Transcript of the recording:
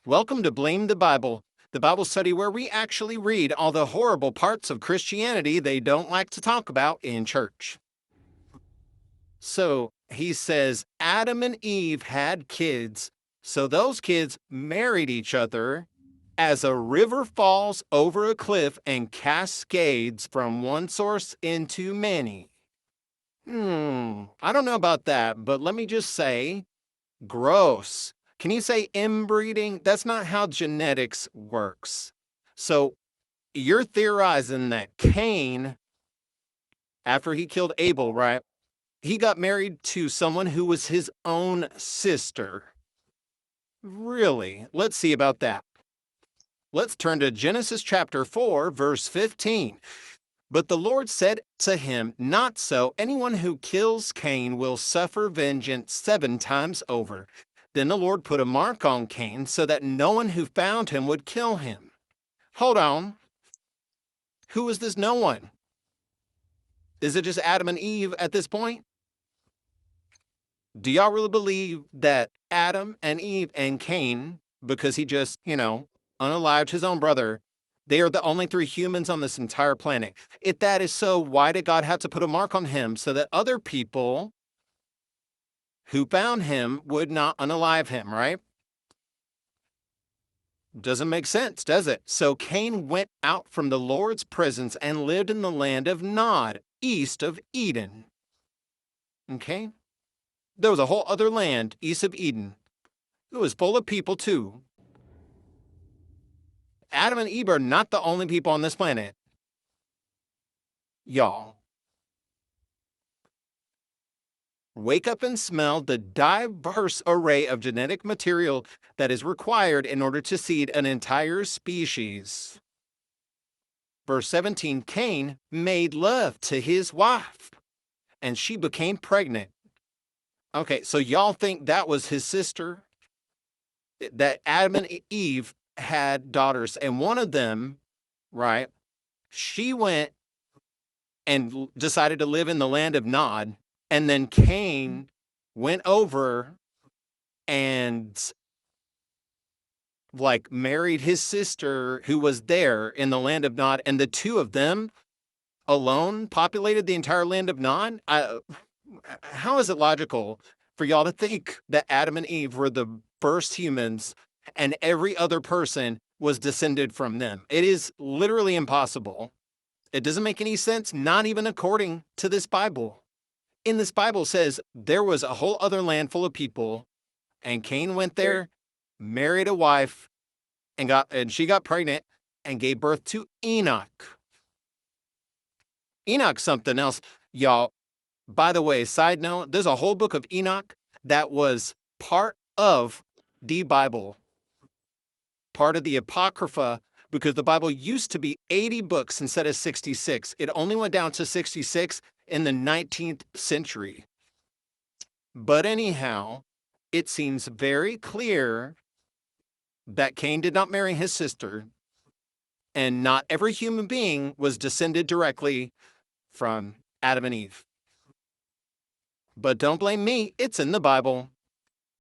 Welcome to Blame the Bible study where we actually read all the horrible parts of Christianity they don't like to talk about in church. So he says Adam and Eve had kids, so those kids married each other as a river falls over a cliff and cascades from one source into many. I don't know about that, but let me just say, gross. Can you say inbreeding? That's not how genetics works. So you're theorizing that Cain, after he killed Abel, right? He got married to someone who was his own sister. Really? Let's see about that. Let's turn to Genesis chapter 4, verse 15. But the Lord said to him, "Not so. Anyone who kills Cain will suffer vengeance 7 times over." Then the Lord put a mark on Cain so that no one who found him would kill him. Hold on. Who is this no one? Is it just Adam and Eve at this point? Do y'all really believe that Adam and Eve and Cain, because he just, unalived his own brother, they are the only 3 humans on this entire planet? If that is so, why did God have to put a mark on him so that other people who found him would not unalive him, right? Doesn't make sense, does it? So Cain went out from the Lord's presence and lived in the land of Nod, east of Eden. Okay? There was a whole other land east of Eden. It was full of people too. Adam and Eve are not the only people on this planet. Y'all, wake up and smell the diverse array of genetic material that is required in order to seed an entire species. Verse 17, Cain made love to his wife, and she became pregnant. Okay, so y'all think that was his sister? That Adam and Eve had daughters, and one of them, right, she went and decided to live in the land of Nod, and then Cain went over and married his sister who was there in the land of Nod, and the 2 of them alone populated the entire land of Nod? How is it logical for y'all to think that Adam and Eve were the first humans and every other person was descended from them? It is literally impossible. It doesn't make any sense, not even according to this Bible. In this Bible says there was a whole other land full of people, and Cain went there, married a wife, and she got pregnant and gave birth to Enoch. Enoch's something else, y'all. By the way, side note, there's a whole book of Enoch that was part of the Bible, part of the Apocrypha, because the Bible used to be 80 books instead of 66. It only went down to 66 in the 19th century. But anyhow, it seems very clear that Cain did not marry his sister, and not every human being was descended directly from Adam and Eve. But don't blame me, it's in the Bible.